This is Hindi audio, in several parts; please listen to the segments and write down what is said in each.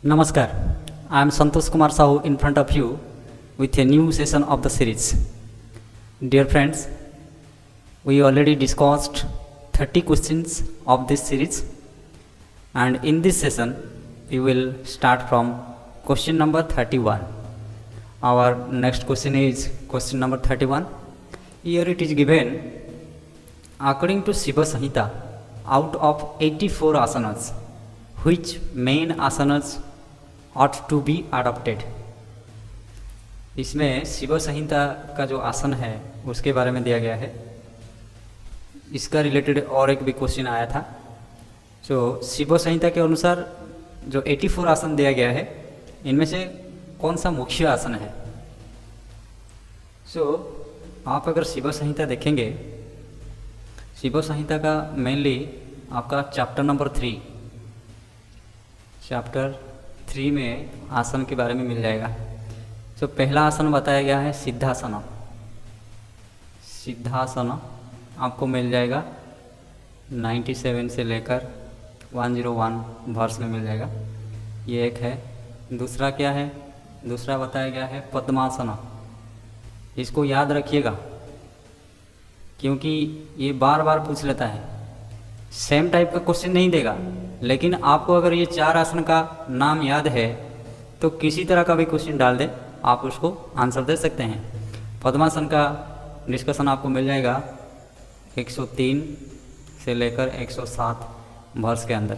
Namaskar, I am Santosh Kumar Sahu in front of you with a new session of the series. Dear friends, we already discussed 30 questions of this series, and in this session we will start from question number 31. Our next question is question number 31. Here it is given, according to Shiva Samhita, out of 84 asanas, which main asanas ought to be adopted? इसमें शिव संहिता का जो आसन है उसके बारे में दिया गया है। इसका रिलेटेड और एक भी क्वेश्चन आया था। जो शिव संहिता के अनुसार जो 84 आसन दिया गया है, इनमें से कौन सा मुख्य आसन है? आप अगर शिव संहिता देखेंगे, शिव संहिता का मेनली आपका चैप्टर नंबर 3 में आसन के बारे में मिल जाएगा। पहला आसन बताया गया है सिद्धासन। सिद्धासन आपको मिल जाएगा 97 से लेकर 101 वर्ष में मिल जाएगा। ये एक है। दूसरा क्या है? दूसरा बताया गया है पद्मासन। इसको याद रखिएगा क्योंकि ये बार बार पूछ लेता है। सेम टाइप का क्वेश्चन नहीं देगा, लेकिन आपको अगर ये 4 आसन का नाम याद है तो किसी तरह का भी क्वेश्चन डाल दे, आप उसको आंसर दे सकते हैं। पद्मासन का डिस्कशन आपको मिल जाएगा 103 से लेकर 107 वर्ष के अंदर।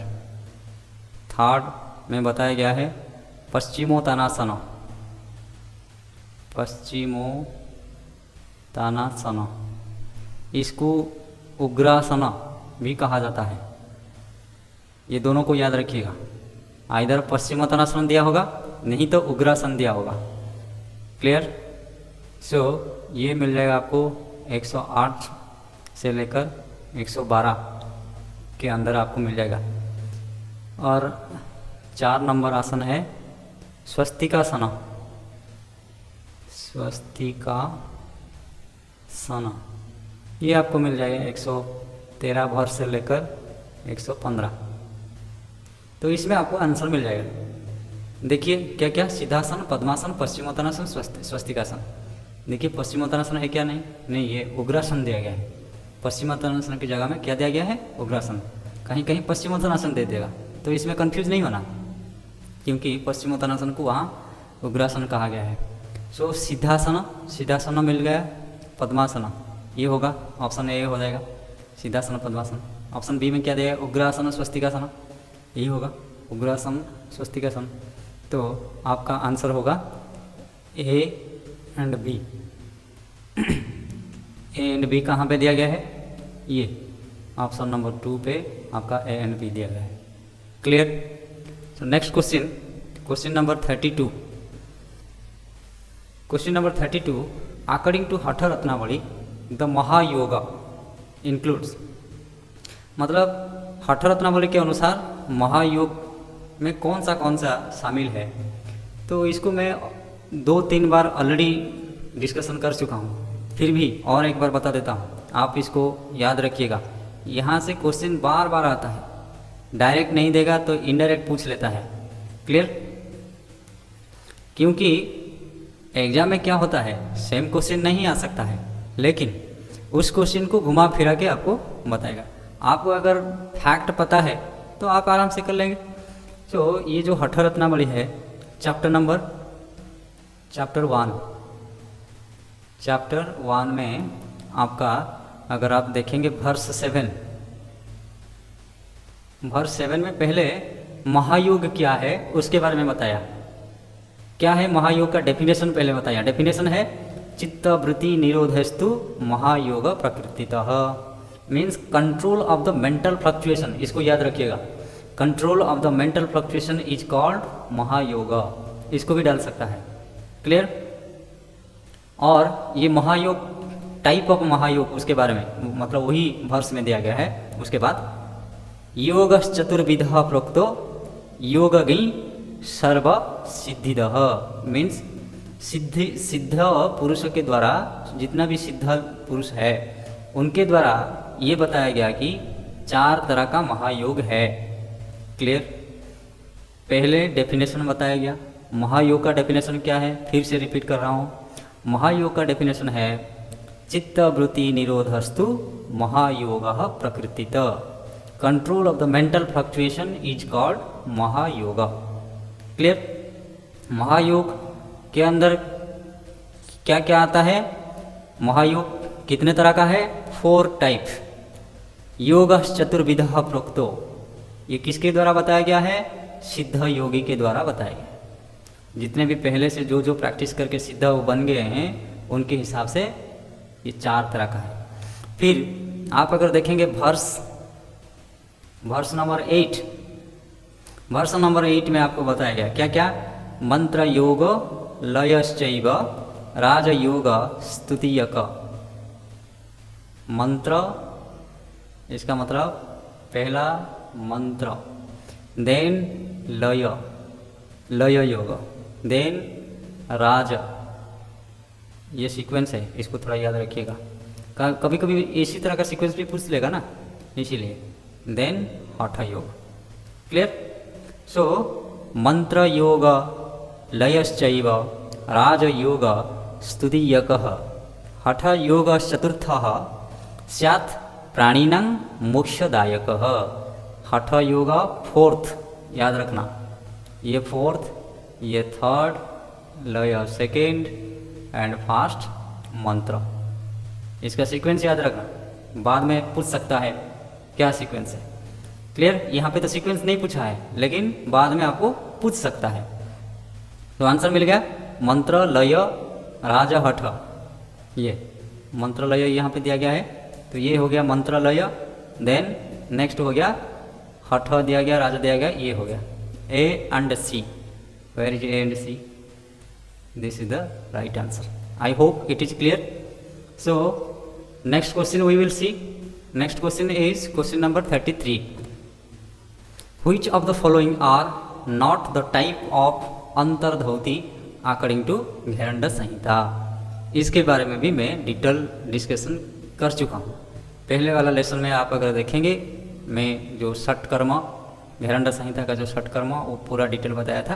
थर्ड में बताया गया है पश्चिमोत्तानासन। पश्चिमोत्तानासन, इसको उग्रासन भी कहा जाता है। ये दोनों को याद रखिएगा। आइदर पश्चिमोत्तानासन दिया होगा, नहीं तो उग्रासन दिया होगा। क्लियर? ये मिल जाएगा आपको 108 से लेकर 112 के अंदर आपको मिल जाएगा। और 4 नंबर आसन है स्वस्तिकासन। स्वस्तिकासन, ये आपको मिल जाएगा 113 वर्ष से लेकर 115। तो इसमें आपको आंसर मिल जाएगा। देखिए क्या क्या, सिद्धासन, पद्मासन, पश्चिमोत्तानासन, स्वस्तिकासन। देखिए पश्चिमोत्तानासन है क्या? नहीं, ये उग्रासन दिया गया है। पश्चिमोत्तानासन की जगह में क्या दिया गया है? उग्रासन। कहीं कहीं पश्चिमोत्तानासन दे देगा, तो इसमें कंफ्यूज नहीं होना, क्योंकि पश्चिमोत्तानासन को वहाँ उग्रासन कहा गया है। सिद्धासन मिल गया। पद्मासन ये होगा, ऑप्शन ए हो जाएगा, सिद्धासन पद्मासन। ऑप्शन बी में क्या दिया है? उग्रासन स्वस्तिकासन, यही होगा, उग्रासन स्वस्तिकासन। तो आपका आंसर होगा A and B. A and B कहाँ पे दिया गया है? ये ऑप्शन नंबर 2 पे आपका ए एंड बी दिया गया है। Clear? Next question number 32। Question number 32, according to Hatha Ratnavali the Mahayog includes. मतलब हठ रत्नावली के अनुसार महायोग में कौन सा शामिल है? तो इसको मैं 2-3 बार ऑलरेडी डिस्कशन कर चुका हूँ, फिर भी और एक बार बता देता हूँ, आप इसको याद रखिएगा। यहाँ से क्वेश्चन बार बार आता है, डायरेक्ट नहीं देगा तो इनडायरेक्ट पूछ लेता है। क्लियर? क्योंकि एग्जाम में क्या होता है, सेम क्वेश्चन नहीं आ सकता है, लेकिन उस क्वेश्चन को घुमा फिरा के आपको बताएगा। आपको अगर फैक्ट पता है तो आप आराम से कर लेंगे। ये जो हठ रत्नावली है, चैप्टर 1 में आपका अगर आप देखेंगे वर्ष 7 में पहले महायोग क्या है उसके बारे में बताया। क्या है महायोग का डेफिनेशन पहले बताया। डेफिनेशन है चित्तवृत्ति निरोधस्तु महायोग प्रकृतितः, means control of the mental fluctuation. इसको याद रखिएगा, control of the mental fluctuation is called महायोग। इसको भी डाल सकता है। क्लियर? और ये महायोग, टाइप ऑफ महायोग, उसके बारे में मतलब वही वर्ष में दिया गया है। उसके बाद योगश्चतुर्विधः प्रोक्तो योगज्ञ सर्व सिद्धिदः, मीन्स सिद्ध पुरुष के द्वारा, जितना भी सिद्ध पुरुष है उनके द्वारा ये बताया गया कि 4 तरह का महायोग है। क्लियर? पहले डेफिनेशन बताया गया। महायोग का डेफिनेशन क्या है, फिर से रिपीट कर रहा हूँ। महायोग का डेफिनेशन है चित्तवृत्ति निरोधस्तु महायोग प्रकृतित। Control of the mental fluctuation is called महायोग। क्लियर। महायोग के अंदर क्या क्या आता है? महायोग कितने तरह का है? 4 टाइप। योग चतुर्विधः प्रोक्तो, ये किसके द्वारा बताया गया है? सिद्ध योगी के द्वारा बताया गया है। जितने भी पहले से जो जो प्रैक्टिस करके सिद्ध बन गए हैं उनके हिसाब से ये 4 तरह का है। फिर आप अगर देखेंगे वर्ष नंबर 8, वर्ष नंबर 8 में आपको बताया गया क्या क्या? मंत्र योग लयश्चैव राजयोग स्तुतियक। मंत्र, इसका मतलब पहला मंत्र, देन लय योग, देन राज। ये सीक्वेंस है, इसको थोड़ा याद रखिएगा। कभी कभी इसी तरह का सीक्वेंस भी पूछ लेगा ना, इसीलिए। देन हठ योग। क्लियर। सो मंत्र योग लयश्चैव राजयोग स्तुतियकः हठ योग चतुर्थः स्यात् प्राणिनां मोक्षदायकः। हठ योग 4th, याद रखना, ये 4th, ये 3rd, लय 2nd एंड फास्ट मंत्र। इसका सीक्वेंस याद रखना, बाद में पूछ सकता है क्या सीक्वेंस है। क्लियर। यहाँ पे तो सीक्वेंस नहीं पूछा है, लेकिन बाद में आपको पूछ सकता है। तो आंसर मिल गया, मंत्र लय राज हठ। ये मंत्र लय यहाँ पे दिया गया है, तो ये हो गया मंत्र लय। देन नेक्स्ट हो गया हठ दिया गया, राजा दिया गया, ये हो गया A and C. Where is A and C? This is the right answer. I hope it is clear. So next question we will see. Next question is question number 33। Which of the following are not the type of अंतर्धौती अकॉर्डिंग टू घेरंड संहिता? इसके बारे में भी मैं डिटेल डिस्कशन कर चुका हूँ। पहले वाला लेसन में आप अगर देखेंगे, मैं जो षटकर्म, घेरंड संहिता का जो षटकर्म, वो पूरा डिटेल बताया था।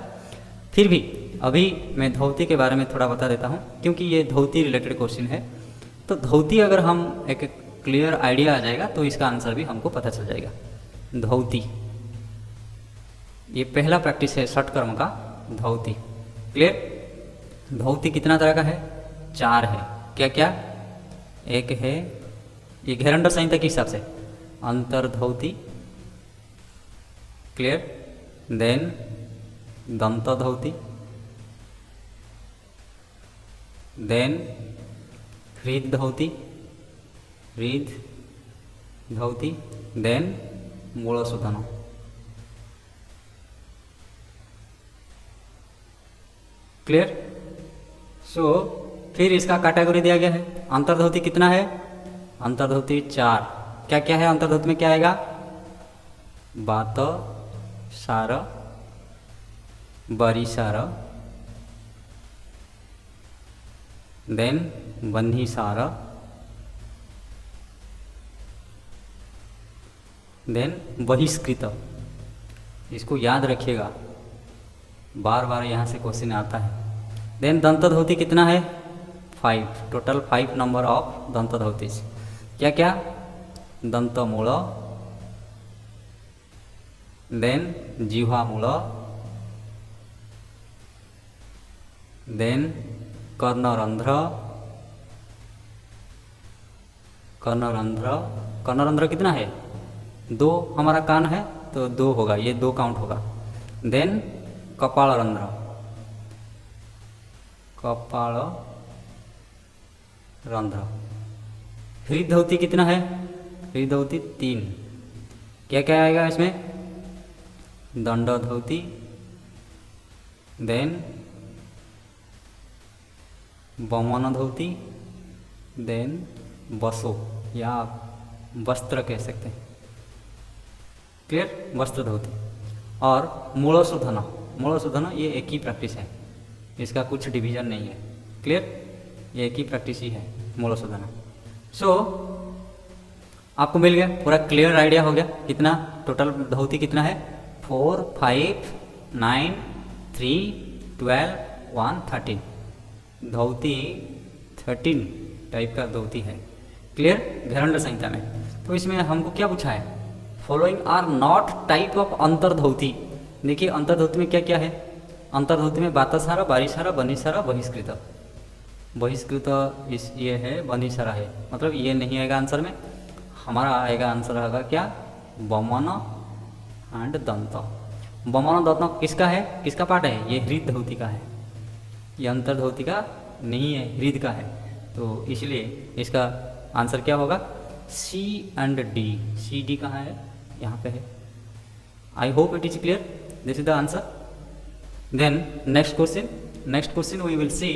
फिर भी अभी मैं धौती के बारे में थोड़ा बता देता हूँ, क्योंकि ये धौती रिलेटेड क्वेश्चन है। तो धौती अगर हम एक क्लियर आइडिया आ जाएगा तो इसका आंसर भी हमको पता चल जाएगा। धौती, ये पहला प्रैक्टिस है षटकर्म का, धौती। क्लियर। धौती कितना तरह का है? 4 है। क्या क्या? एक है ये घेरंड संहिता के हिसाब से अंतर्धौती। क्लियर। देन दंत धौती, देन हृद धौती, देन मूलशोधन। क्लियर। सो फिर इसका कैटेगरी दिया गया है। अंतर्धौती कितना है? अंतर्धौती 4। क्या क्या है अंतर्धौती में? क्या आएगा? बात सार, बरी सार, देन बन्ही सार, देन बहिष्कृत। इसको याद रखिएगा, बार बार यहाँ से क्वेश्चन आता है। देन दंत धौती कितना है? 5। टोटल 5 नंबर ऑफ दंत धौती। क्या क्या? दंत मूल, देन जिह्वा मूल, देन कर्णरंध्र। कर्णरंध्र कितना है? 2 हमारा कान है तो 2 होगा, ये 2 काउंट होगा। देन कपाल रंध्र, हृदय धौती कितना है? हृदय धौती 3। क्या क्या आएगा इसमें? दंड धौती, देन बमन धौती, देन बसो या वस्त्र कह सकते हैं। क्लियर। वस्त्र धौती। और मूलशोधन ये एक ही प्रैक्टिस है, इसका कुछ डिवीजन नहीं है। क्लियर। ये एक ही प्रैक्टिस ही है मूलशोधन। सो आपको मिल गया, पूरा क्लियर आइडिया हो गया। कितना टोटल धौती कितना है? 4, 5, 9, 3, 12, 1, 13। धौती 13 टाइप का धौती है। क्लियर? घेरंड संहिता में। तो इसमें हमको क्या पूछा है? Following are not type of अंतर्धौती। देखिए अंतर्धौती में क्या क्या है? अंतर्धौती में बातासारा, बारिसारा, बनीसारा, बहिष्कृत। बहिष्कृत इस ये है, बनीसारा है, मतलब ये नहीं आएगा आंसर में। हमारा आएगा आंसर होगा क्या? बमन एंड दंत। बमन दंत किसका है? किसका पार्ट है? ये हृद धौती का है, ये अंतर्धौती का नहीं है, हृद का है। तो इसलिए इसका आंसर क्या होगा? C and D. C D कहाँ है? यहाँ पे है। I hope it is clear. This is the answer. Then next question we will see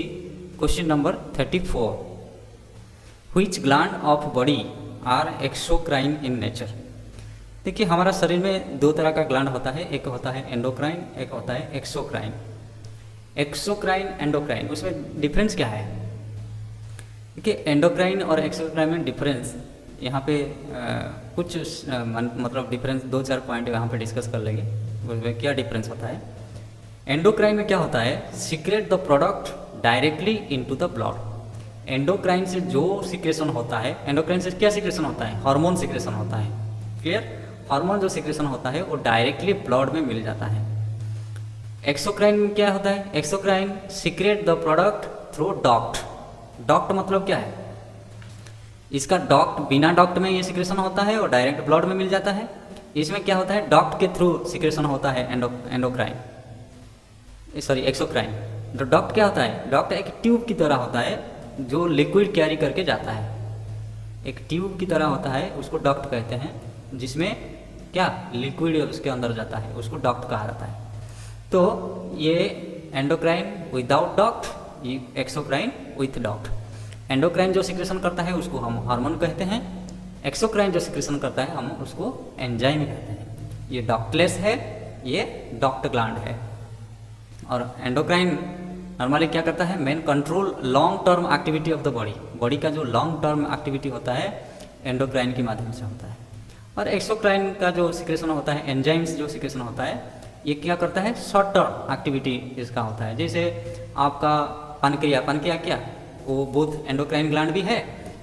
question number 34। Which gland of body are exocrine in nature. देखिए हमारा शरीर में दो तरह का ग्लैंड होता है, एक होता है एंडोक्राइन, एक होता है एक्सोक्राइन। एक्सोक्राइन एंडोक्राइन, उसमें डिफरेंस क्या है? देखिए एंडोक्राइन और एक्सोक्राइन में डिफरेंस यहाँ पे कुछ मतलब डिफरेंस 2-4 पॉइंट यहाँ पे डिस्कस कर लेंगे। उसमें क्या डिफरेंस होता है? एंडोक्राइन में क्या होता है? Secret the product directly into the blood. Endocrine से जो सिक्रेशन होता है, एंडोक्राइन से क्या सिक्रेशन होता है? हार्मोन सिक्रेशन होता है। क्लियर? हार्मोन जो सिक्रेशन होता है वो डायरेक्टली ब्लड में मिल जाता है। एक्सोक्राइन में क्या होता है? Exocrine secret the product through duct. Duct मतलब क्या है? इसका डक्ट, बिना डक्ट में ये सिक्रेशन होता है और डायरेक्ट ब्लड में मिल जाता है। इसमें क्या होता है? डक्ट के थ्रू सिक्रेशन होता है एंडोक्राइन, सॉरी एक्सोक्राइन। तो डक्ट क्या होता है? डक्ट एक ट्यूब की तरह होता है जो लिक्विड कैरी करके जाता है। एक ट्यूब की तरह होता है, उसको डक्ट कहते हैं, जिसमें क्या लिक्विड उसके अंदर जाता है, उसको डक्ट कहा जाता है। तो ये एंडोक्राइन विदाउट डक्ट, ये एक्सोक्राइन विथ डक्ट। एंडोक्राइन जो सिक्रेशन करता है उसको हम हार्मोन कहते हैं, एक्सोक्राइन जो सिक्रेशन करता है हम उसको एंजाइम कहते हैं। ये डक्टलेस है, ये डक्ट ग्लैंड है। और एंडोक्राइन नॉर्मली क्या करता है? Main control long term activity of the body. Body का जो लॉन्ग टर्म एक्टिविटी होता है एंडोक्राइन के माध्यम से होता है। और एक्सोक्राइन का जो सिक्रेशन होता है, एंजाइम्स जो सिक्रेशन होता है, ये क्या करता है? शॉर्ट टर्म एक्टिविटी इसका होता है। जैसे आपका पानक्रिया, पानक्रिया क्या वो बोथ एंडोक्राइन ग्लैंड भी है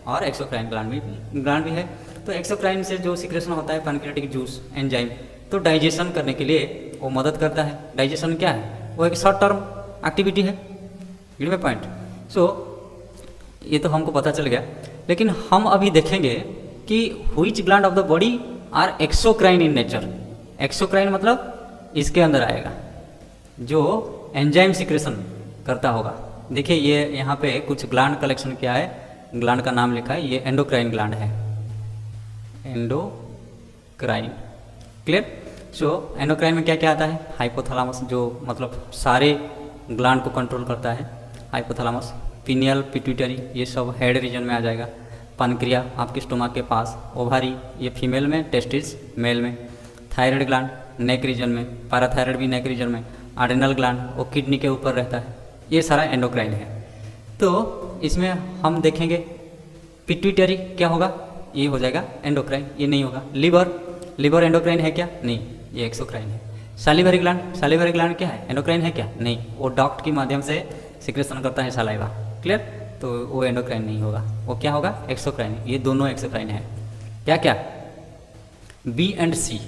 और एक्सोक्राइन ग्लैंड भी है। तो एक्सोक्राइन से जो सिक्रेशन होता है पैनक्रियाटिक जूस एंजाइम, तो डाइजेशन करने के लिए वो मदद करता है। डाइजेशन क्या है? वो एक शॉर्ट टर्म एक्टिविटी है। Get my point? सो ये तो हमको पता चल गया, लेकिन हम अभी देखेंगे कि which gland of the body are exocrine in nature. Exocrine मतलब इसके अंदर आएगा जो एंजाइम सिक्रेशन करता होगा। देखिए ये यहाँ पे कुछ ग्लैंड कलेक्शन किया है, ग्लैंड का नाम लिखा है, ये एंडोक्राइन ग्लैंड है, एंडोक्राइन। क्लियर? सो एंडोक्राइन में क्या क्या आता है? हाइपोथैलेमस जो मतलब सारे ग्लैंड को कंट्रोल करता है, हाइपोथैलेमस। पिनियल, पिट्यूटरी ये सब हेड रीजन में आ जाएगा। पानक्रिया आपके स्टोमक के पास। ओवारी ये फीमेल में, टेस्टिस मेल में। थायराइड ग्लैंड नेक रीजन में, पैराथायराइड भी नेक रीजन में। एड्रिनल ग्लैंड वो किडनी के ऊपर रहता है। ये सारा एंडोक्राइन है। तो इसमें हम देखेंगे पिट्यूटरी क्या होगा? ये हो जाएगा एंडोक्राइन, ये नहीं होगा। लिवर एंडोक्राइन है क्या? नहीं, ये एक्सोक्राइन है। सैलिवरी ग्लैंड क्या है? एंडोक्राइन है क्या? नहीं, वो डक्ट के माध्यम से सिक्रेशन करता है सलाइवा। क्लियर? तो वो एंडोक्राइन नहीं होगा, वो क्या होगा? एक्सोक्राइन। ये दोनों एक्सोक्राइन है। क्या क्या? B and C.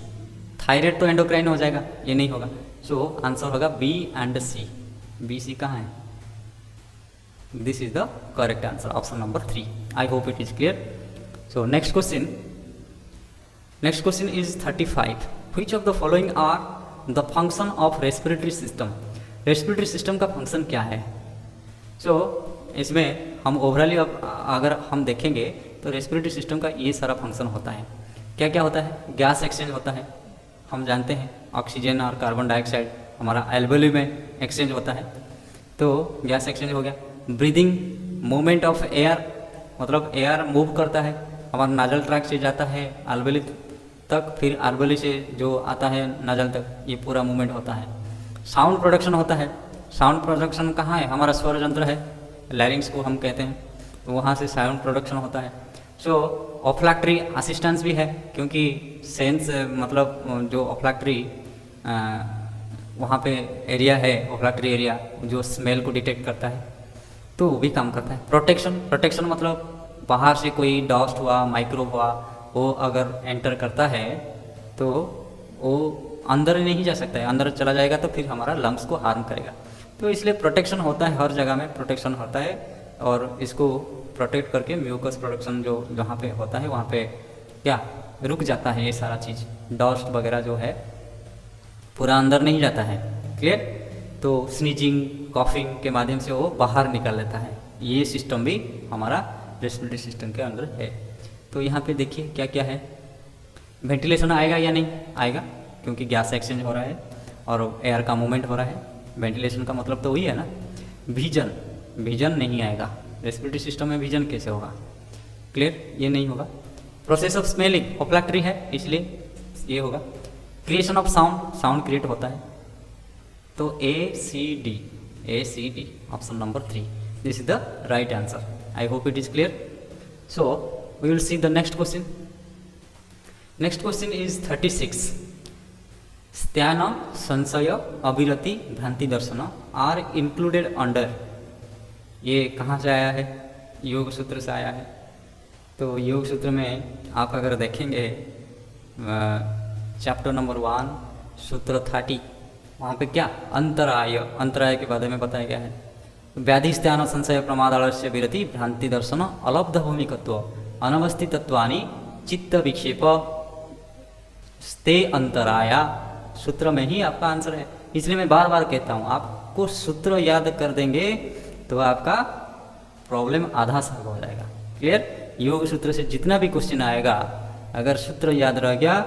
थायराइड तो एंडोक्राइन हो जाएगा, ये नहीं होगा। सो आंसर होगा B and C. B C कहाँ है? This is the correct answer, option number 3। I hope it is clear. So next question is 35। Which of the following are the function of respiratory system. Respiratory system का फंक्शन क्या है? सो इसमें हम ओवरऑली अब अगर हम देखेंगे तो रेस्पिरेटरी सिस्टम का ये सारा फंक्शन होता है। क्या क्या होता है? गैस एक्सचेंज होता है, हम जानते हैं। ऑक्सीजन और कार्बन डाइऑक्साइड हमारा एल्वेली में एक्सचेंज होता है, तो गैस एक्सचेंज हो गया। ब्रीदिंग, मूवमेंट ऑफ एयर, मतलब एयर मूव करता है, हमारा नाजल ट्रैक से जाता है एल्वेली तक, फिर एल्वेली से जो आता है नाजल तक, ये पूरा मूवमेंट होता है। साउंड प्रोडक्शन होता है। साउंड प्रोडक्शन कहाँ है? हमारा स्वर यंत्र है, लैरिंग्स को हम कहते हैं, तो वहाँ से साउंड प्रोडक्शन होता है। सो ऑफ्लैक्टरी असिस्टेंस भी है, क्योंकि सेंस मतलब जो ऑफ्लैक्टरी वहाँ पे एरिया है ओफ्लाटरी एरिया जो स्मेल को डिटेक्ट करता है, तो वो भी काम करता है। प्रोटेक्शन मतलब बाहर से कोई डस्ट हुआ, माइक्रोब हुआ, वो अगर एंटर करता है तो वो अंदर नहीं जा सकता है, अंदर चला जाएगा तो फिर हमारा लंग्स को हार्म करेगा। तो इसलिए प्रोटेक्शन होता है, हर जगह में प्रोटेक्शन होता है, और इसको प्रोटेक्ट करके म्यूकस प्रोडक्शन जो जहाँ पे होता है वहाँ पे क्या रुक जाता है, ये सारा चीज़ डस्ट वगैरह जो है पूरा अंदर नहीं जाता है। क्लियर? तो स्नीजिंग कॉफिंग के माध्यम से वो बाहर निकाल लेता है। ये सिस्टम भी हमारा रेस्पिरेटरी सिस्टम के अंदर है। तो यहाँ पे देखिए क्या क्या है। वेंटिलेशन आएगा या नहीं आएगा, क्योंकि गैस एक्सचेंज हो रहा है और एयर का मूवमेंट हो रहा है। वेंटिलेशन का मतलब तो वही है ना। विजन नहीं आएगा, रेस्पिरेटरी सिस्टम में विजन कैसे होगा? क्लियर? ये नहीं होगा। प्रोसेस ऑफ स्मेलिंग ओफ्लैक्टरी है इसलिए ये होगा। क्रिएशन ऑफ साउंड क्रिएट होता है। तो ACD option number 3 this is the right answer. I hope it is clear. So we will see the next question. Next question is 36। स्त्यान संशय अविरति भ्रांति दर्शन आर इंक्लूडेड अंडर। ये कहाँ से आया है? योग सूत्र से आया है। तो योग सूत्र में आप अगर देखेंगे चैप्टर नंबर 1 सूत्र 30, वहाँ पे क्या अंतराय के बारे में बताया गया है। व्याधि स्त्यान संशय प्रमाद आलस्य विरति भ्रांति दर्शन अलब्ध भूमिकत्व अनवस्थितत्वानि चित्त विक्षेप स्ते अंतराया। सूत्र में ही आपका आंसर है। इसलिए मैं बार बार कहता हूँ, आपको सूत्र याद कर देंगे तो आपका प्रॉब्लम आधा सॉल्व हो जाएगा। क्लियर? योग सूत्र से जितना भी क्वेश्चन आएगा, अगर सूत्र याद रह गया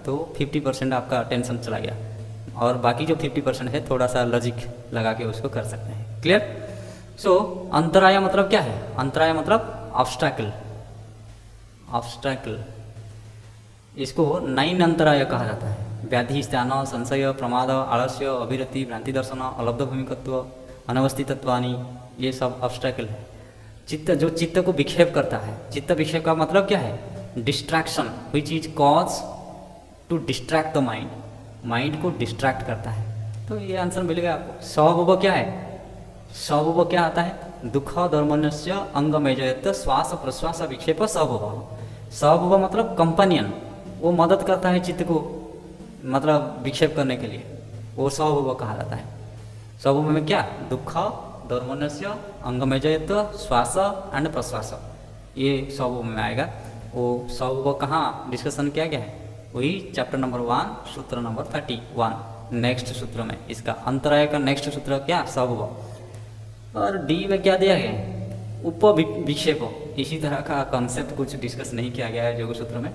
तो 50% आपका टेंशन चला गया, और बाकी जो 50% है थोड़ा सा लॉजिक लगा के उसको कर सकते हैं। क्लियर? सो अंतराय मतलब क्या है? अंतराय मतलब ऑब्स्टैकल। इसको 9 अंतराय कहा जाता है। व्याधि स्त्यान संशय प्रमाद आलस्य अविरति भ्रांति दर्शन अलब्ध भूमिकत्व अनवस्थितत्वानि, ये सब ऑब्स्टैकल है। जो चित्त को विक्षेप करता है। चित्त विक्षेप का मतलब क्या है? Distraction, which is cause to distract the mind को डिस्ट्रैक्ट करता है। तो ये आंसर मिलेगा आपको। स्वभुव क्या है? स्वभुव क्या आता है? दुख धर्मन्य अंगमेजयत श्वास प्रश्वास विक्षेप स्वभुव। स्वभुव मतलब कंपनियन, वो मदद करता है चित्त को मतलब विक्षेप करने के लिए, वो स्वभुव कहा जाता है। स्वभुव में क्या? दुख धर्मन्य अंगमेजयत श्वास एंड प्रश्वास, ये स्वभुव में आएगा। वो स्वभुव कहाँ डिस्कशन किया गया है? वही चैप्टर नंबर 1 सूत्र नंबर 31 नेक्स्ट सूत्र में। इसका अंतराय का नेक्स्ट सूत्र क्या? स्वभुव। और डी में क्या दिया गया है? उपविक्षेप। इसी तरह का कॉन्सेप्ट कुछ डिस्कस नहीं किया गया है योग सूत्र में,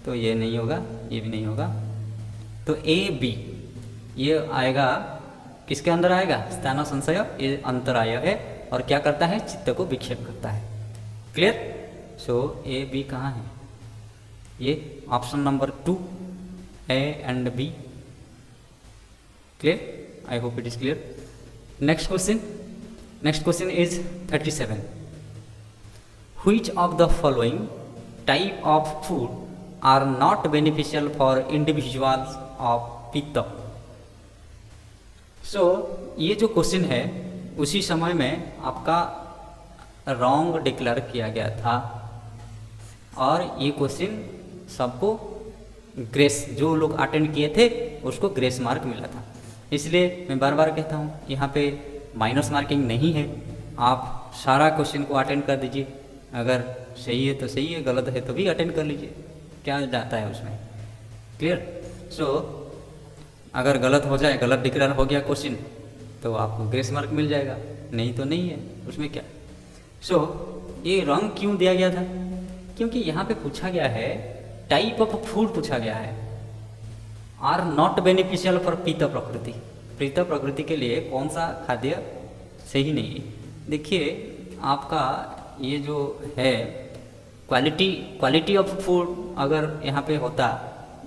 तो ये नहीं होगा, ये भी नहीं होगा। तो AB ये आएगा, किसके अंदर आएगा? स्त्यान संशय, ये अंतराय है और क्या करता है? चित्त को विक्षेप करता है। क्लियर? सो AB कहाँ है? ये option number 2 A and B। Clear? I hope it is clear. Next question is 37। Which of the following type of food are not beneficial for individuals of pitta. So ये जो क्वेश्चन है उसी समय में आपका रॉन्ग डिक्लेयर किया गया था, और ये क्वेश्चन सबको ग्रेस, जो लोग अटेंड किए थे उसको ग्रेस मार्क मिला था। इसलिए मैं बार बार कहता हूँ यहाँ पे माइनस मार्किंग नहीं है। आप सारा क्वेश्चन को अटेंड कर दीजिए, अगर सही है तो सही है, गलत है तो भी अटेंड कर लीजिए, क्या जाता है उसमें। क्लियर? सो अगर गलत हो जाए, गलत डिक्लेयर हो गया क्वेश्चन, तो आपको ग्रेस मार्क मिल जाएगा, नहीं तो नहीं है, उसमें क्या। सो ये रंग क्यों दिया गया था? क्योंकि यहाँ पे पूछा गया है टाइप ऑफ फूड पूछा गया है, आर नॉट बेनिफिशियल फॉर पित्त प्रकृति। पित्त प्रकृति के लिए कौन सा खाद्य सही नहीं है? देखिए आपका ये जो है क्वालिटी ऑफ फूड अगर यहाँ पे होता,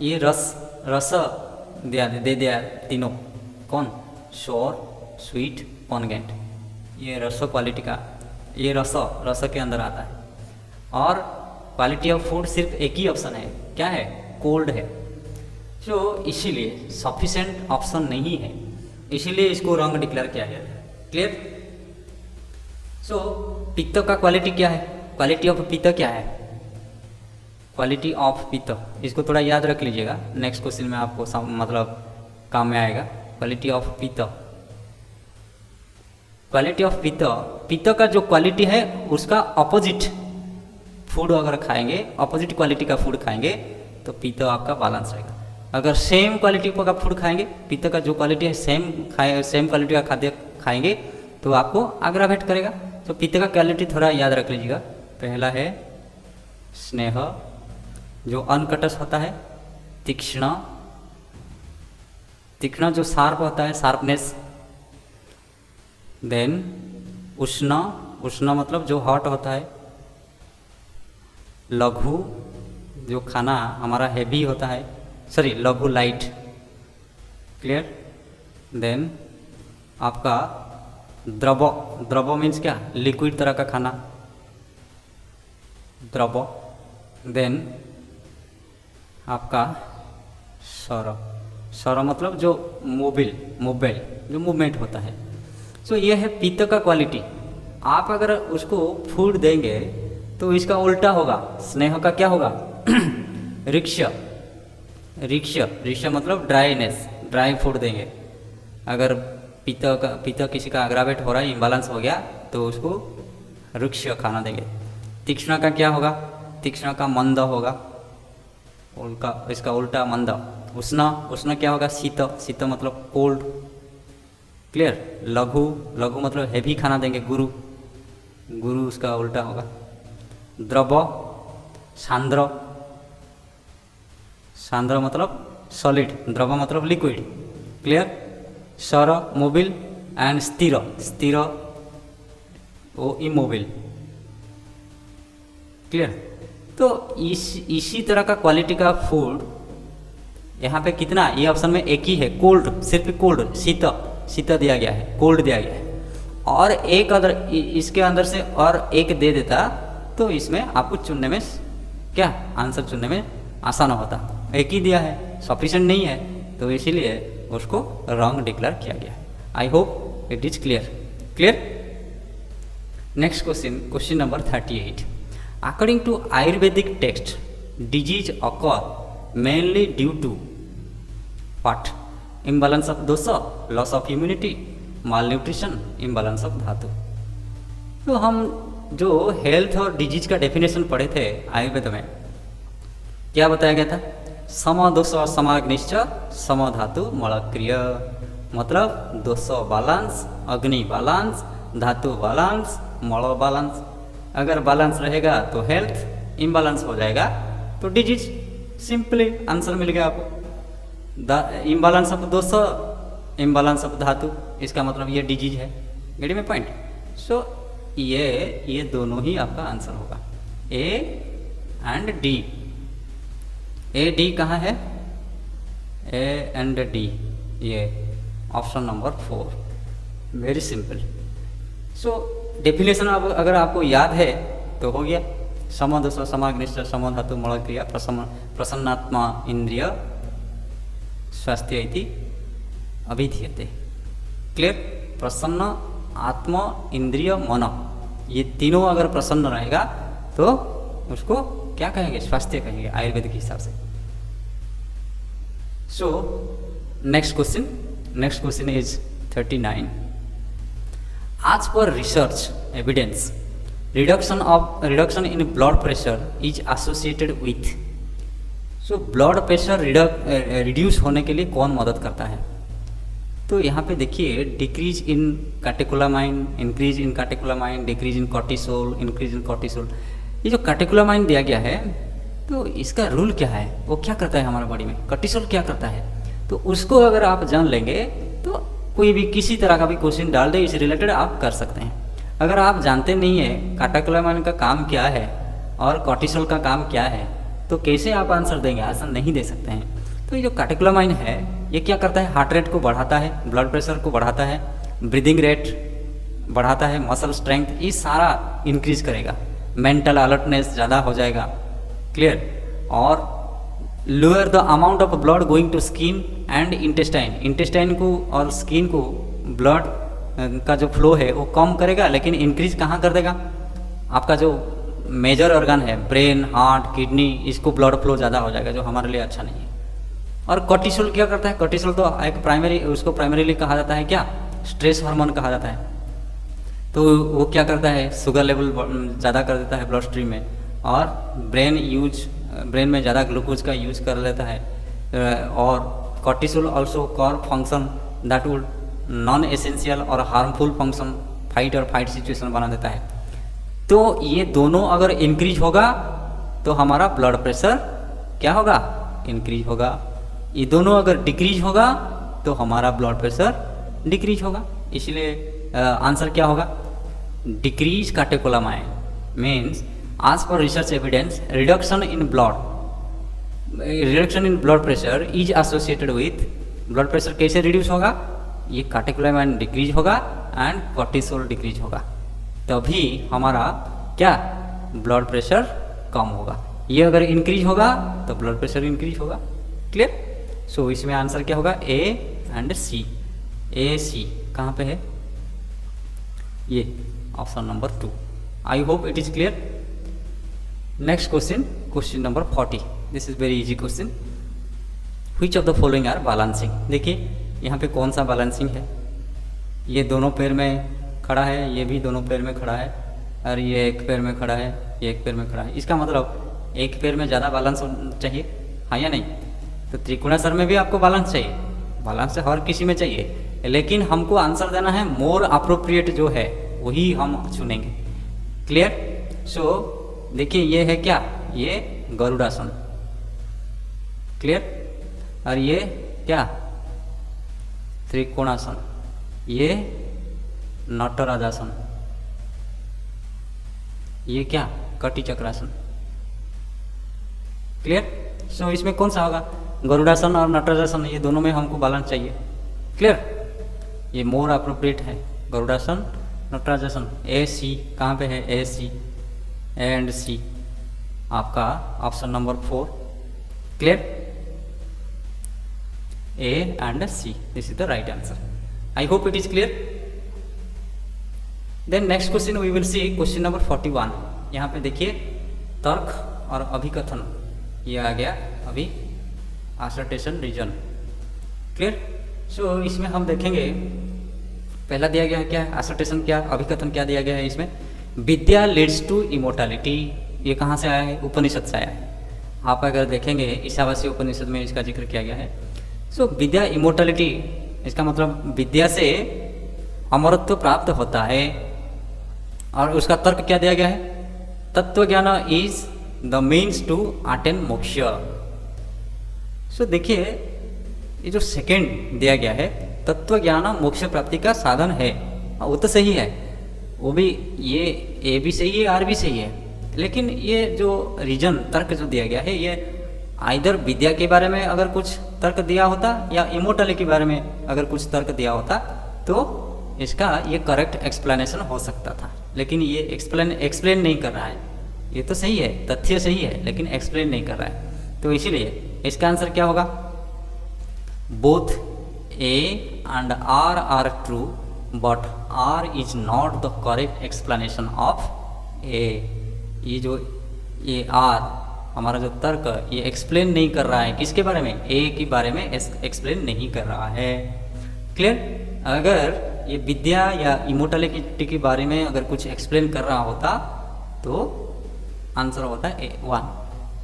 ये रस दे दिया तीनों, कौन? श्योर, स्वीट, पॉनगेंट, ये रस क्वालिटी का, ये रस के अंदर आता है। और क्वालिटी ऑफ फूड सिर्फ एक ही ऑप्शन है, क्या है? कोल्ड है। जो इसीलिए सफिशेंट ऑप्शन नहीं है। इसीलिए इसको रॉन्ग डिक्लेयर किया गया है। क्लियर? सो पित्त का क्वालिटी क्या है? क्वालिटी ऑफ पित्त क्या है? क्वालिटी ऑफ पित्त, इसको थोड़ा याद रख लीजिएगा, नेक्स्ट क्वेश्चन में आपको मतलब काम में आएगा। क्वालिटी ऑफ पित्त, क्वालिटी ऑफ पित्त, पित्त का जो क्वालिटी है उसका ऑपोजिट फूड अगर खाएंगे, ऑपोजिट क्वालिटी का फूड खाएंगे तो पित्त आपका बैलेंस रहेगा। अगर सेम क्वालिटी का फूड खाएंगे, पित्त का जो क्वालिटी है सेम क्वालिटी का खाद्य खाएंगे तो आपको अग्रावेट करेगा। तो पित्त का क्वालिटी थोड़ा याद रख लीजिएगा। पहला है स्नेह, जो अनकटस होता है, तीक्ष्ण, तीक्ष्ण जो शार्प होता है, शार्पनेस। देन उष्ण, उष्ण मतलब जो हॉट होता है। लघु, जो खाना हमारा हैवी होता है, सॉरी लघु लाइट। क्लियर? देन आपका द्रव, द्रव मीन्स क्या? लिक्विड तरह का खाना, द्रव। देन आपका सौर, सौर मतलब जो मोबिल, मोबाइल जो मूवमेंट होता है। सो ये है पित्त का क्वालिटी। आप अगर उसको फूड देंगे तो इसका उल्टा होगा। स्नेह का क्या होगा? रिक्ष, रिक्ष, रिक्ष मतलब ड्राईनेस, ड्राई फूड देंगे। अगर पित्त किसी का अग्रावेट हो रहा है, इम्बैलेंस हो गया तो उसको रुक्ष खाना देंगे। तीक्ष्ण का क्या होगा? तीक्ष्ण का मंद होगा, उनका इसका उल्टा मंद। उष्ण, उष्ण क्या होगा? शीत, शीत मतलब कोल्ड। क्लियर? लघु, लघु मतलब हैवी खाना देंगे, गुरु, गुरु उसका उल्टा होगा। द्रव, सांद्र, सांद्र मतलब सॉलिड, द्रव मतलब लिक्विड। क्लियर? सौर मोबिल एंड स्थिर, स्थिर वो इमोबिल। क्लियर? तो इसी तरह का क्वालिटी का फूड यहाँ पे कितना, ये ऑप्शन में एक ही है, कोल्ड, सिर्फ कोल्ड, शीत, शीत दिया गया है, कोल्ड दिया गया है। और एक अदर इसके अंदर से और एक दे देता तो इसमें आपको चुनने में क्या, आंसर चुनने में आसान होता। एक ही दिया है, सफिशिएंट नहीं है, तो इसीलिए उसको रॉन्ग डिक्लेयर किया गया है। I hope it is clear. Clear? Next question, question number 38। According to Ayurvedic text, disease occur mainly due to what? Imbalance of dosha, loss of immunity, malnutrition, imbalance of dhatu. तो हम जो हेल्थ और डिजीज का डेफिनेशन पढ़े थे आयुर्वेद में, क्या बताया गया था? सम दोष समाग्निश्च सम धातु मलक्रिय, मतलब दोष बैलेंस, अग्नि बैलेंस, धातु बैलेंस, मल बैलेंस। अगर बैलेंस रहेगा तो हेल्थ, इम्बैलेंस हो जाएगा तो डिजीज। सिंपली आंसर मिल गया आपको। इम्बैलेंस ऑफ दोष, इम्बैलेंस ऑफ धातु, इसका मतलब ये डिजीज है। गेट में पॉइंट? सो ये दोनों ही आपका आंसर होगा, A and D. A D कहाँ है? ए एंड डी, ये option number 4। Very simple. So definition अगर आपको याद है तो हो गया। समदोष समाग्निश्च समधातु मलक्रिया प्रसन्नात्मा इंद्रिय स्वास्थ्य इति अभिधीयते। क्लियर? प्रसन्न आत्मा इंद्रिय मन, ये तीनों अगर प्रसन्न रहेगा तो उसको क्या कहेंगे? स्वास्थ्य कहेंगे आयुर्वेद के हिसाब से। सो next question is 39। As per research evidence, reduction in blood pressure is associated with, so blood pressure reduce होने के लिए कौन मदद करता है? तो यहाँ पे देखिए, decrease in catecholamine, increase in catecholamine, decrease in cortisol, increase in cortisol. ये जो कैटेकोलामाइन दिया गया है तो इसका रूल क्या है? वो क्या करता है हमारे बॉडी में? कॉर्टिसोल क्या करता है? तो उसको अगर आप जान लेंगे तो कोई भी किसी तरह का भी क्वेश्चन डाल दे, इससे रिलेटेड आप कर सकते हैं। अगर आप जानते नहीं है कैटेकोलामाइन का काम क्या है और कॉर्टिसोल का काम क्या है तो कैसे आप आंसर देंगे? आंसर नहीं दे सकते हैं। तो ये जो कैटेकोलामाइन है ये क्या करता है? हार्ट रेट को बढ़ाता है, ब्लड प्रेशर को बढ़ाता है, ब्रीदिंग रेट बढ़ाता है, मसल स्ट्रेंथ, ये सारा इंक्रीज करेगा, मेंटल अलर्टनेस ज़्यादा हो जाएगा। क्लियर? और lower the amount of blood going to skin and intestine, intestine को और स्किन को ब्लड का जो फ्लो है वो कम करेगा, लेकिन इंक्रीज कहाँ कर देगा, आपका जो मेजर ऑर्गन है ब्रेन, हार्ट, किडनी, इसको ब्लड फ्लो ज़्यादा हो जाएगा, जो हमारे लिए अच्छा नहीं है। और कॉर्टिसोल क्या करता है, कॉर्टिसोल तो एक प्राइमरी, उसको प्राइमरीली कहा जाता है क्या, स्ट्रेस हार्मोन कहा जाता है। तो वो क्या करता है, शुगर लेवल ज़्यादा कर देता है ब्लड स्ट्रीम में, और ब्रेन में ज़्यादा ग्लूकोज का यूज कर लेता है। और cortisol also call function that would non essential और हार्मफुल फंक्शन फाइट सिचुएशन बना देता है। तो ये दोनों अगर इंक्रीज होगा तो हमारा ब्लड प्रेशर क्या होगा, इंक्रीज होगा। ये दोनों अगर डिक्रीज होगा तो हमारा ब्लड प्रेशर डिक्रीज होगा। इसलिए आंसर क्या होगा, decrease catecholamine means as per research evidence reduction in blood pressure is associated with, blood pressure कैसे रिड्यूस होगा, ये कैटेकोलामाइन डिक्रीज होगा एंड कॉर्टिसोल डिक्रीज होगा, तभी हमारा क्या ब्लड प्रेशर कम होगा। ये अगर इंक्रीज होगा तो ब्लड प्रेशर इंक्रीज होगा। क्लियर। सो इसमें आंसर क्या होगा, ए एंड सी। ए सी कहाँ पे है, ये option number 2। I hope it is clear. Next question, question number 40। This is very easy question. Which of the following are balancing. देखिए यहाँ पे कौन सा बैलेंसिंग है, ये दोनों पैर में खड़ा है, ये भी दोनों पैर में खड़ा है, और ये एक पैर में खड़ा है, ये एक पैर में खड़ा है। इसका मतलब एक पैर में ज़्यादा बैलेंस चाहिए, हाँ या नहीं। तो त्रिकोणासन में भी आपको बैलेंस चाहिए, बैलेंस से हर किसी में चाहिए, लेकिन हमको आंसर देना है मोर अप्रोप्रिएट जो है वही हम चुनेंगे। क्लियर। सो देखिए ये है क्या, ये गरुड़ासन। क्लियर। और ये क्या, त्रिकोणासन, ये नटराजासन, ये क्या कटी चक्रासन। क्लियर। सो इसमें कौन सा होगा, गरुड़ासन और नटराजासन, ये दोनों में हमको बैलेंस चाहिए। क्लियर। ये मोर अप्रोप्रिएट है, गरुड़ासन, नटराजासन। ए सी कहाँ पे है, ए सी एंड सी आपका option number 4। Clear. A and C, this is the right answer. I hope it is clear. Then next question we will see question number 41। यहाँ पे देखिए तर्क और अभिकथन, ये आ गया अभी असर्टेशन रीजन। क्लियर। सो इसमें हम देखेंगे पहला दिया गया है क्या, असर्टेशन क्या, अभिकथन क्या दिया गया है इसमें, विद्या लीड्स टू इमोर्टैलिटी। ये कहाँ से आया है, उपनिषद से आया है। आप अगर देखेंगे ईशावासी उपनिषद में इसका जिक्र किया गया है। सो विद्या इमोर्टैलिटी, इसका मतलब विद्या से अमरत्व प्राप्त होता है। और उसका तर्क क्या दिया गया है, tattva gyan is the means to attain moksha. So देखिए ये जो सेकंड दिया गया है, तत्व ज्ञान मोक्ष प्राप्ति का साधन है, वो तो सही है, वो भी ये ए भी सही है, आर भी सही है। लेकिन ये जो रीजन तर्क जो दिया गया है, ये आइदर विद्या के बारे में अगर कुछ तर्क दिया होता या इमोर्टैलिटी के बारे में अगर कुछ तर्क दिया होता तो इसका ये करेक्ट एक्सप्लेनेशन हो सकता था। लेकिन ये एक्सप्लेन नहीं कर रहा है। ये तो सही है, तथ्य सही है, लेकिन एक्सप्लेन नहीं कर रहा है। तो इसीलिए इसका आंसर क्या होगा, both A and R true but R is not the correct explanation of A. ये जो ये आर हमारा जो तर्क ये एक्सप्लेन नहीं कर रहा है, किसके बारे में, ए के बारे में एक्सप्लेन नहीं कर रहा है। क्लियर। अगर ये विद्या या इमोर्टैलिटी के बारे में अगर कुछ एक्सप्लेन कर रहा होता तो आंसर होता है A1,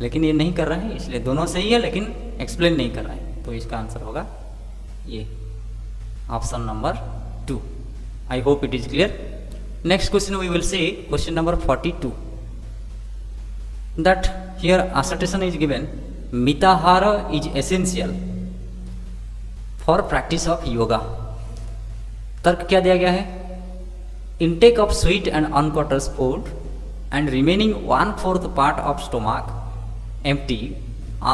लेकिन ये नहीं कर रहा है, इसलिए दोनों सही है लेकिन एक्सप्लेन नहीं कर रहा है। तो इसका आंसर होगा ये option number 2। I hope it is clear. Next question we will see question number 42, that here assertion is given mitahara is essential for practice of yoga। तर्क क्या दिया गया है, intake of sweet and uncooked food and remaining 1/4 part of stomach empty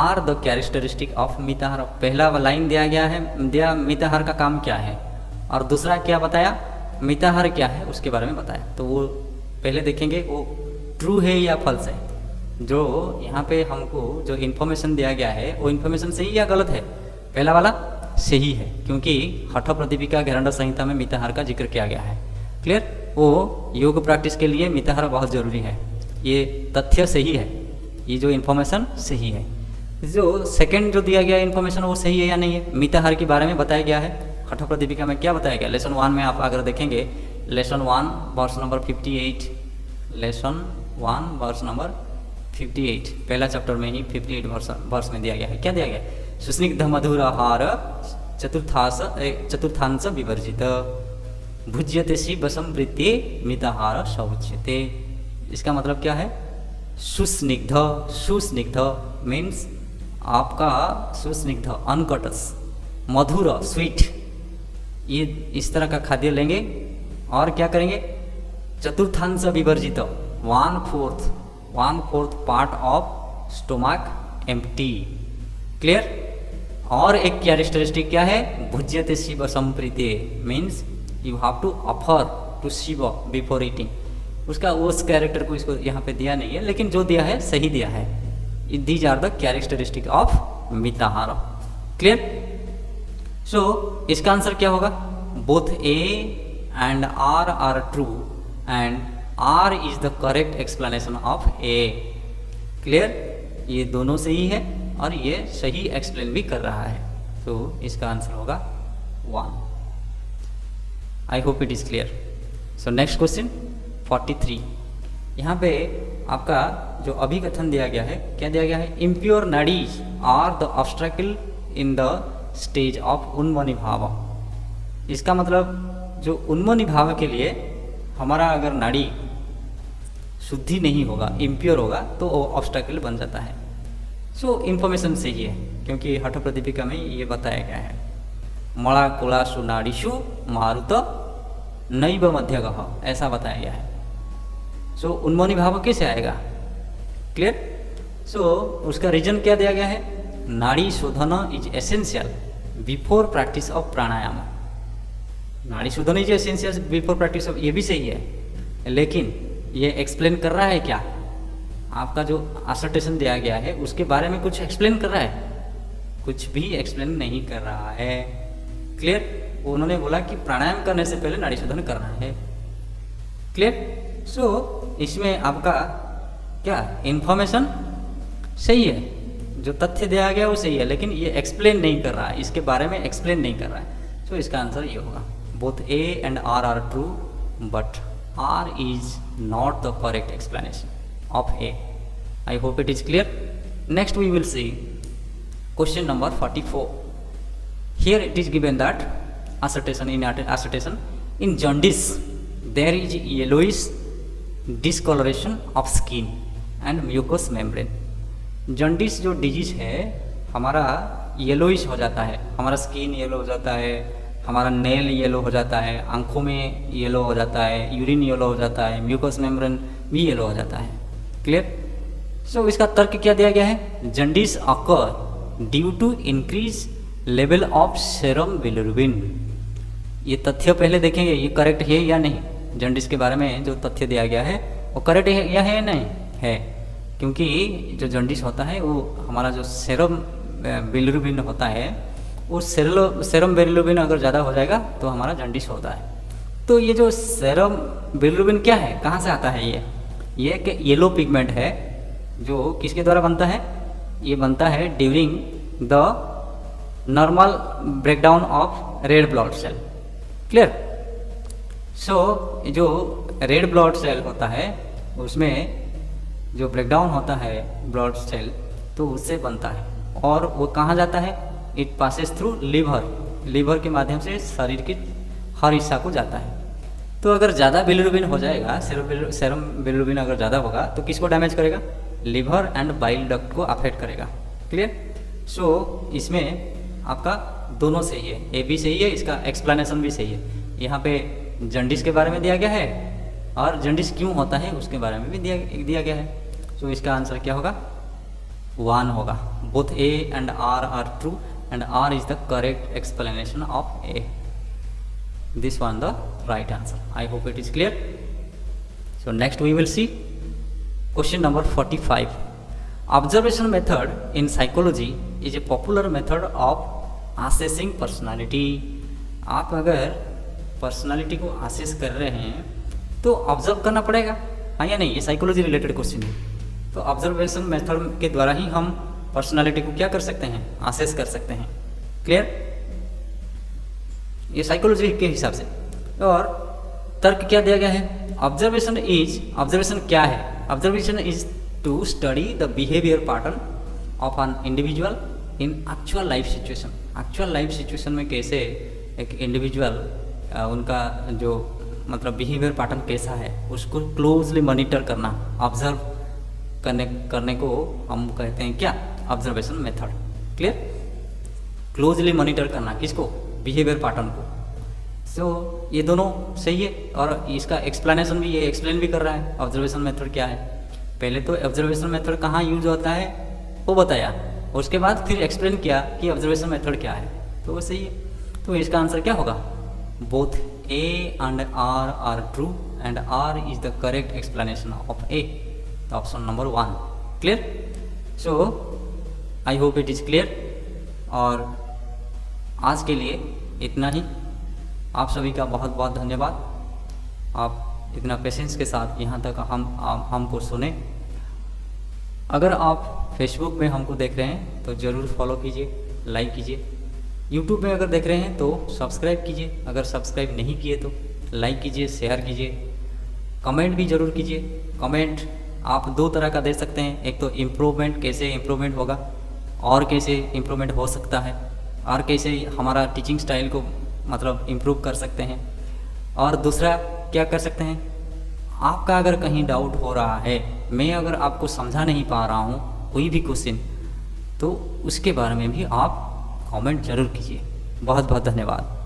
are the characteristic of mitahara। पहला लाइन दिया गया है, मिताहार का काम क्या है, और दूसरा क्या बताया, मिताहार क्या है उसके बारे में बताया। तो वो पहले देखेंगे वो ट्रू है या फॉल्स है। जो यहाँ पे हमको जो इन्फॉर्मेशन दिया गया है वो इन्फॉर्मेशन सही या गलत है, पहला वाला सही है, क्योंकि हठ प्रदीपिका घेरंडा संहिता में मिताहार का जिक्र किया गया है। क्लियर? वो योग प्रैक्टिस के लिए मिताहार बहुत ज़रूरी है। ये तथ्य सही है, ये जो इन्फॉर्मेशन सही है। जो सेकंड जो दिया गया इन्फॉर्मेशन वो सही है या नहीं है? मिताहार के बारे में बताया गया है हठ प्रदीपिका में। क्या बताया गया? लेसन 1 में आप अगर देखेंगे, lesson 1 verse number 58, lesson 1 verse number 58, पहला चैप्टर में ही 58 वर्ष में दिया गया है। क्या दिया गया? सुस्निग्ध मधुर आहार चतुर्थांश विवर्जित भुज्यते शिव संप्रीति मिताहार शौच्यते। इसका मतलब क्या है? सुस्निग्ध, सुस्निग्ध मीन्स आपका सुस्निग्ध, अनकटस, मधुर, स्वीट, ये इस तरह का खाद्य लेंगे और क्या करेंगे? चतुर्थांश विवर्जित, 1/4 part of stomach empty. Clear? और एक कैरेक्टरिस्टिक क्या है? भुज्यते शिव संप्रीति means you have to offer to Shiva before eating. उसका उस कैरेक्टर को इसको यहाँ पे दिया नहीं है, लेकिन जो दिया है सही दिया है। These are the characteristic of mitahara. Clear? सो इसका आंसर क्या होगा? Both A and R true and R is the correct explanation of A. Clear? ये दोनों सही है और ये सही एक्सप्लेन भी कर रहा है, तो इसका आंसर होगा 1। आई hope it is clear. So next question 43। यहाँ पे आपका जो अभिकथन दिया गया है, क्या दिया गया है? Impure nadis are the obstacle in the stage of unmani bhava. इसका मतलब जो उन्मनी भाव के लिए हमारा अगर नाड़ी शुद्धि नहीं होगा, इम्प्योर होगा, तो वो ऑब्स्ट्रैकल बन जाता है। सो इन्फॉर्मेशन सही है, क्योंकि हठ प्रदीपिका में ये बताया गया है। मणा कुलासु नाड़ीषु मारुत नैव मध्यगः, ऐसा बताया गया है। सो उन्मनी भाव कैसे आएगा? क्लियर? सो उसका रीजन क्या दिया गया है? Nadi shodhana is essential before practice of pranayama. Nadi shodhana is essential before practice of, ये भी सही है, लेकिन ये एक्सप्लेन कर रहा है क्या? आपका जो असर्टेशन दिया गया है उसके बारे में कुछ एक्सप्लेन कर रहा है? कुछ भी एक्सप्लेन नहीं कर रहा है। क्लियर? उन्होंने बोला कि प्राणायाम करने से पहले नाड़ी शोधन करना है। क्लियर? सो इसमें आपका क्या इन्फॉर्मेशन सही है, जो तथ्य दिया गया वो सही है, लेकिन ये एक्सप्लेन नहीं कर रहा है, इसके बारे में एक्सप्लेन नहीं कर रहा है। सो इसका आंसर ये होगा, both A and R true but R is not the correct explanation of A. I hope it is clear. Next we will see question number 44. Here it is given that assertion in jaundice there is yellowish discoloration of skin and mucous membrane. jaundice जो डिजीज है हमारा येलोइश हो जाता है, हमारा स्किन येलो हो जाता है, हमारा नेल येलो हो जाता है, आंखों में येलो हो जाता है, यूरिन येलो हो जाता है, म्यूकस मेम्ब्रेन भी येलो हो जाता है। क्लियर? सो इसका तर्क क्या दिया गया है? Jaundice occur due to increase level of serum bilirubin. ये तथ्य पहले देखेंगे, ये करेक्ट है या नहीं। जंडिस के बारे में जो तथ्य दिया गया है वो करेक्ट है या है? नहीं है, क्योंकि जो जंडिस होता है वो हमारा जो सेरम बिलिरुबिन होता है, वो सेरम बिलिरुबिन अगर ज़्यादा हो जाएगा तो हमारा जंडिस होता है। तो ये जो सेरम बिलिरुबिन क्या है, कहाँ से आता है? ये एक येलो पिगमेंट है जो किसके द्वारा बनता है? ये बनता है during the normal breakdown of red blood cell. Clear? So जो रेड ब्लड सेल होता है उसमें जो ब्रेकडाउन होता है ब्लड सेल, तो उससे बनता है, और वो कहाँ जाता है? इट पासेस थ्रू लीवर के माध्यम से शरीर के हर हिस्सा को जाता है। तो अगर ज़्यादा बिलिरुबिन हो जाएगा, सेरम बिलिरुबिन अगर ज़्यादा होगा तो किसको डैमेज करेगा? लिवर एंड बाइल डक्ट को अफेक्ट करेगा। क्लियर? सो इसमें आपका दोनों सही है, ए भी सही है, इसका एक्सप्लेनेशन भी सही है। यहाँ पे जंडिस के बारे में दिया गया है और जंडिस क्यों होता है उसके बारे में भी दिया गया है। सो इसका आंसर क्या होगा? 1 होगा। Both A and R true and R is the correct explanation of A. This one the right answer. I hope it is clear. So next we will see question number 45. Observation method in psychology is a popular method of assessing personality. आप अगर पर्सनालिटी को असेस कर रहे हैं तो ऑब्जर्व करना पड़ेगा, हाँ या नहीं? ये साइकोलॉजी रिलेटेड क्वेश्चन है। तो ऑब्जर्वेशन मेथड के द्वारा ही हम पर्सनालिटी को क्या कर सकते हैं, असेस कर सकते हैं। क्लियर? ये साइकोलॉजी के हिसाब से। और तर्क क्या दिया गया है? ऑब्जर्वेशन क्या है? Observation is to study the behaviour pattern of an individual in actual life situation. Actual life situation में कैसे एक इंडिविजुअल उनका जो मतलब बिहेवियर पैटर्न कैसा है उसको क्लोजली मॉनिटर करना, ऑब्जर्व करने को हम कहते हैं क्या? Observation method. Clear? Closely monitor करना किसको? बिहेवियर पैटर्न को। सो ये दोनों सही है। और इसका एक्सप्लेनेशन भी ये एक्सप्लेन भी कर रहा है ऑब्जर्वेशन मेथड क्या है। पहले तो ऑब्जर्वेशन मेथड कहाँ यूज होता है वो बताया, उसके बाद फिर एक्सप्लेन किया कि ऑब्जर्वेशन मेथड क्या है, तो वो सही है। तो इसका आंसर क्या होगा? Both A and R are true and R is the correct explanation of A. The option number 1. Clear? So I hope it is clear. और आज के लिए इतना ही। आप सभी का बहुत बहुत धन्यवाद। आप इतना पेशेंस के साथ यहाँ तक हमको सुने। अगर आप फेसबुक में हमको देख रहे हैं तो ज़रूर फॉलो कीजिए, लाइक कीजिए। यूट्यूब में अगर देख रहे हैं तो सब्सक्राइब कीजिए, अगर सब्सक्राइब नहीं किए तो लाइक कीजिए, शेयर कीजिए, कमेंट भी ज़रूर कीजिए। कमेंट आप दो तरह का दे सकते हैं, एक तो इम्प्रूवमेंट, कैसे इम्प्रूवमेंट होगा और कैसे इम्प्रूवमेंट हो सकता है और कैसे हमारा टीचिंग स्टाइल को मतलब इम्प्रूव कर सकते हैं। और दूसरा क्या कर सकते हैं, आपका अगर कहीं डाउट हो रहा है, मैं अगर आपको समझा नहीं पा रहा हूँ कोई भी क्वेश्चन, तो उसके बारे में भी आप कमेंट जरूर कीजिए। बहुत बहुत धन्यवाद।